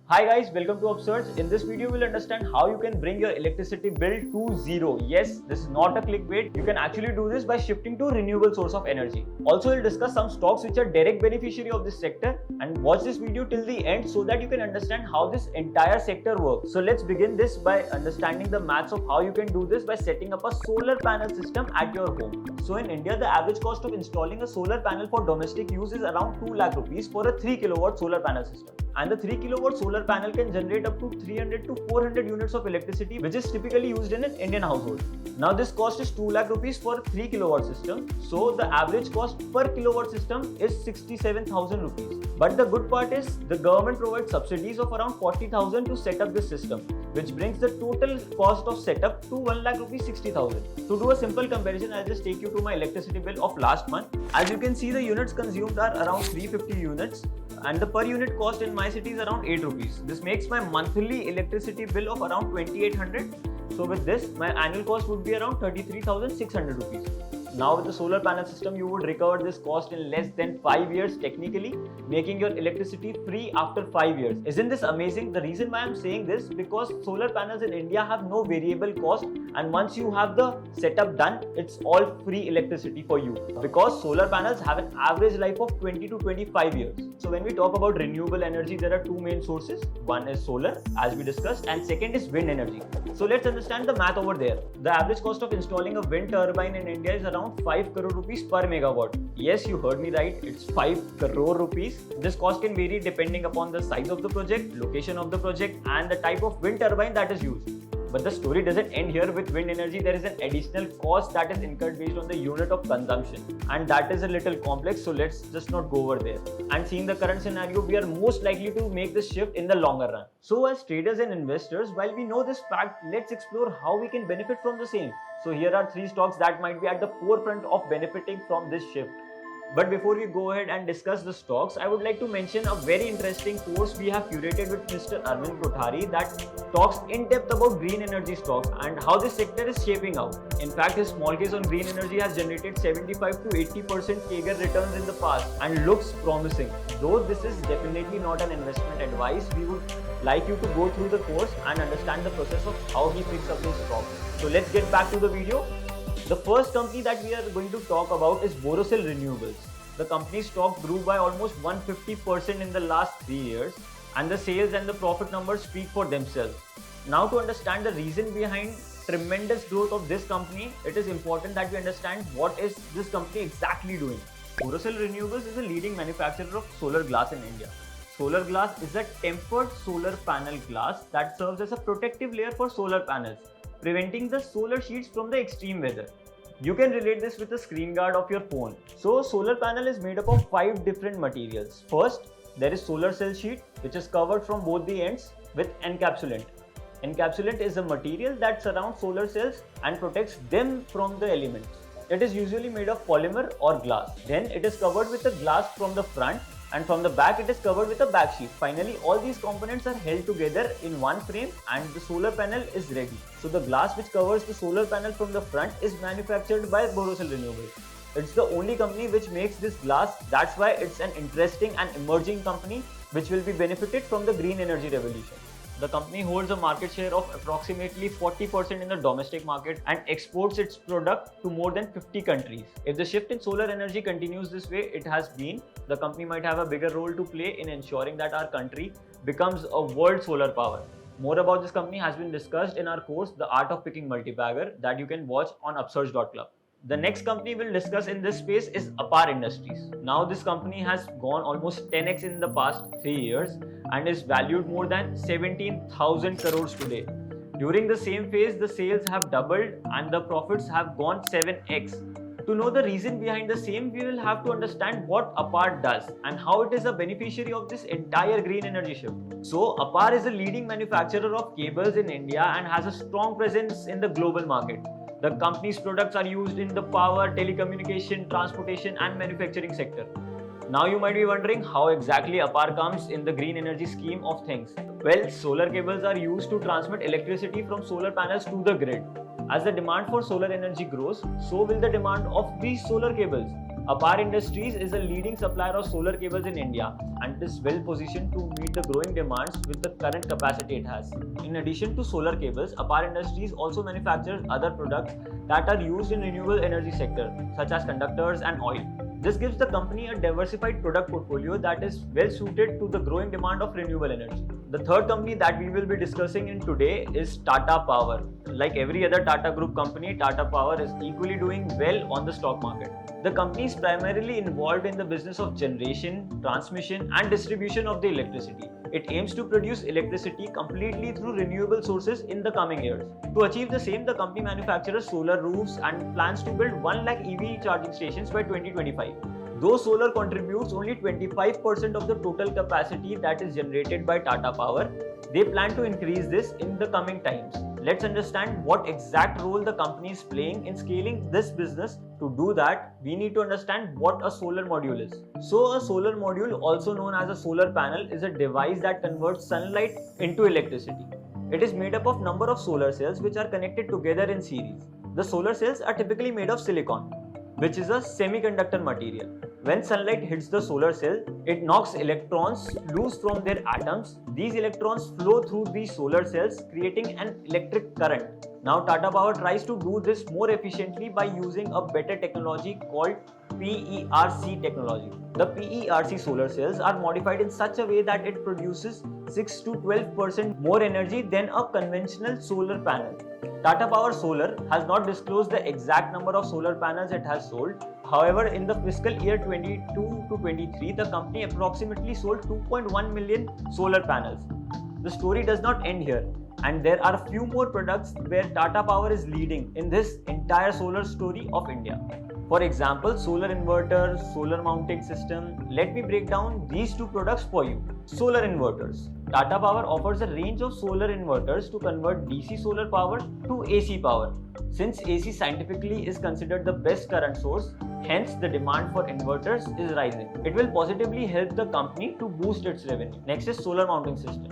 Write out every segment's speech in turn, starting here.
Hi guys, welcome to Upsurge. In this video, we'll understand how you can bring your electricity bill to zero. Yes, this is not a clickbait. You can actually do this by shifting to renewable source of energy. Also, we'll discuss some stocks which are direct beneficiary of this sector and watch this video till the end so that you can understand how this entire sector works. So let's begin this by understanding the maths of how you can do this by setting up a solar panel system at your home. So in India, the average cost of installing a solar panel for domestic use is around 2 lakh rupees for a 3 kilowatt solar panel system. And the 3 kilowatt solar panel can generate up to 300 to 400 units of electricity, which is typically used in an Indian household. Now this cost is 2 lakh rupees for 3 kilowatt system. So the average cost per kilowatt system is 67,000 rupees. But the good part is the government provides subsidies of around 40,000 to set up this system, which brings the total cost of setup to 1 lakh rupees 60,000. To do a simple comparison, I'll just take you to my electricity bill of last month. As you can see, the units consumed are around 350 units. And the per unit cost in my city is around 8 rupees. This makes my monthly electricity bill of around 2800. So with this, my annual cost would be around 33,600 rupees. Now with the solar panel system, you would recover this cost in less than 5 years technically, making your electricity free after 5 years. Isn't this amazing? The reason why I'm saying this, because solar panels in India have no variable cost, and once you have the setup done, it's all free electricity for you. Because solar panels have an average life of 20 to 25 years. So when we talk about renewable energy, there are two main sources. One is solar, as we discussed, and second is wind energy. So let's understand the math over there. The average cost of installing a wind turbine in India is around 5 crore rupees per megawatt. Yes, you heard me right, it's 5 crore rupees. This cost can vary depending upon the size of the project, location of the project, and the type of wind turbine that is used. But the story doesn't end here. With wind energy, there is an additional cost that is incurred based on the unit of consumption, and that is a little complex, so let's just not go over there. And seeing the current scenario, we are most likely to make this shift in the longer run. So as traders and investors, while we know this fact, let's explore how we can benefit from the same. So here are 3 stocks that might be at the forefront of benefiting from this shift. But before we go ahead and discuss the stocks, I would like to mention a very interesting course we have curated with Mr. Arvind Kothari that talks in depth about green energy stocks and how this sector is shaping out. In fact, his small case on green energy has generated 75 to 80% CAGR returns in the past and looks promising. Though this is definitely not an investment advice, we would like you to go through the course and understand the process of how he picks up those stocks. So let's get back to the video. The first company that we are going to talk about is Borosil Renewables. The company's stock grew by almost 150% in the last 3 years, and the sales and the profit numbers speak for themselves. Now, to understand the reason behind tremendous growth of this company, it is important that we understand what is this company exactly doing. Borosil Renewables is a leading manufacturer of solar glass in India. Solar glass is a tempered solar panel glass that serves as a protective layer for solar panels, preventing the solar sheets from the extreme weather. You can relate this with the screen guard of your phone. So solar panel is made up of 5 different materials. First, there is solar cell sheet, which is covered from both the ends with encapsulant. Encapsulant is a material that surrounds solar cells and protects them from the elements. It is usually made of polymer or glass. Then it is covered with a glass from the front, and from the back it is covered with a back sheet. Finally, all these components are held together in one frame and the solar panel is ready. So the glass which covers the solar panel from the front is manufactured by Borosil Renewables. It's the only company which makes this glass. That's why it's an interesting and emerging company which will be benefited from the green energy revolution. The company holds a market share of approximately 40% in the domestic market and exports its product to more than 50 countries. If the shift in solar energy continues this way it has been, the company might have a bigger role to play in ensuring that our country becomes a world solar power. More about this company has been discussed in our course, The Art of Picking Multibagger, that you can watch on Upsurge.club. The next company we'll discuss in this space is Apar Industries. Now this company has gone almost 10x in the past 3 years and is valued more than 17,000 crores today. During the same phase, the sales have doubled and the profits have gone 7x. To know the reason behind the same, we will have to understand what Apar does and how it is a beneficiary of this entire green energy shift. So Apar is a leading manufacturer of cables in India and has a strong presence in the global market. The company's products are used in the power, telecommunication, transportation and manufacturing sector. Now you might be wondering how exactly Apar comes in the green energy scheme of things. Well, solar cables are used to transmit electricity from solar panels to the grid. As the demand for solar energy grows, so will the demand of these solar cables. Apar Industries is a leading supplier of solar cables in India and is well positioned to meet the growing demands with the current capacity it has. In addition to solar cables, Apar Industries also manufactures other products that are used in renewable energy sector such as conductors and oil. This gives the company a diversified product portfolio that is well suited to the growing demand of renewable energy. The third company that we will be discussing in today is Tata Power. Like every other Tata Group company, Tata Power is equally doing well on the stock market. The company is primarily involved in the business of generation, transmission, and distribution of the electricity. It aims to produce electricity completely through renewable sources in the coming years. To achieve the same, the company manufactures solar roofs and plans to build 1 lakh EV charging stations by 2025. Though solar contributes only 25% of the total capacity that is generated by Tata Power, they plan to increase this in the coming times. Let's understand what exact role the company is playing in scaling this business. To do that, we need to understand what a solar module is. So, a solar module, also known as a solar panel, is a device that converts sunlight into electricity. It is made up of number of solar cells which are connected together in series. The solar cells are typically made of silicon, which is a semiconductor material. When sunlight hits the solar cell, it knocks electrons loose from their atoms. These electrons flow through these solar cells, creating an electric current. Now, Tata Power tries to do this more efficiently by using a better technology called PERC technology. The PERC solar cells are modified in such a way that it produces 6 to 12% more energy than a conventional solar panel. Tata Power Solar has not disclosed the exact number of solar panels it has sold. However, in the fiscal year 22 to 23, the company approximately sold 2.1 million solar panels. The story does not end here, and there are few more products where Tata Power is leading in this entire solar story of India. For example, solar inverters, solar mounting system. Let me break down these two products for you. Solar inverters. Tata Power offers a range of solar inverters to convert DC solar power to AC power. Since AC scientifically is considered the best current source, hence the demand for inverters is rising. It will positively help the company to boost its revenue. Next is solar mounting system.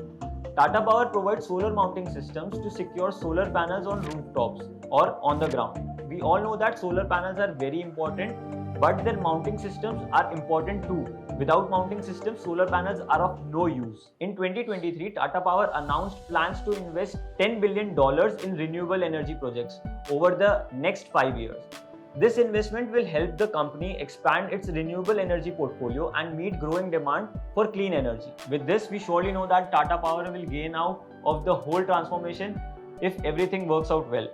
Tata Power provides solar mounting systems to secure solar panels on rooftops or on the ground. We all know that solar panels are very important, but their mounting systems are important too. Without mounting systems, solar panels are of no use. In 2023, Tata Power announced plans to invest $10 billion in renewable energy projects over the next 5 years. This investment will help the company expand its renewable energy portfolio and meet growing demand for clean energy. With this, we surely know that Tata Power will gain out of the whole transformation if everything works out well.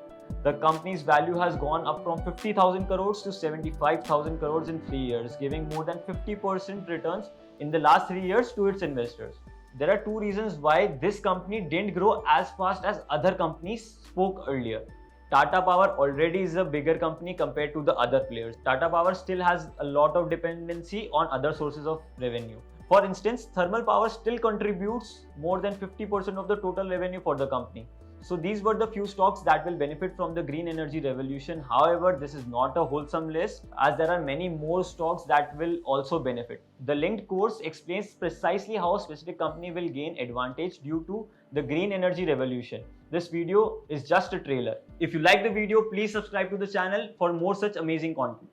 The company's value has gone up from 50,000 crores to 75,000 crores in 3 years, giving more than 50% returns in the last 3 years to its investors. There are two reasons why this company didn't grow as fast as other companies spoke earlier. Tata Power already is a bigger company compared to the other players. Tata Power still has a lot of dependency on other sources of revenue. For instance, thermal power still contributes more than 50% of the total revenue for the company. So these were the few stocks that will benefit from the green energy revolution. However, this is not a wholesome list as there are many more stocks that will also benefit. The linked course explains precisely how a specific company will gain advantage due to the green energy revolution. This video is just a trailer. If you like the video, please subscribe to the channel for more such amazing content.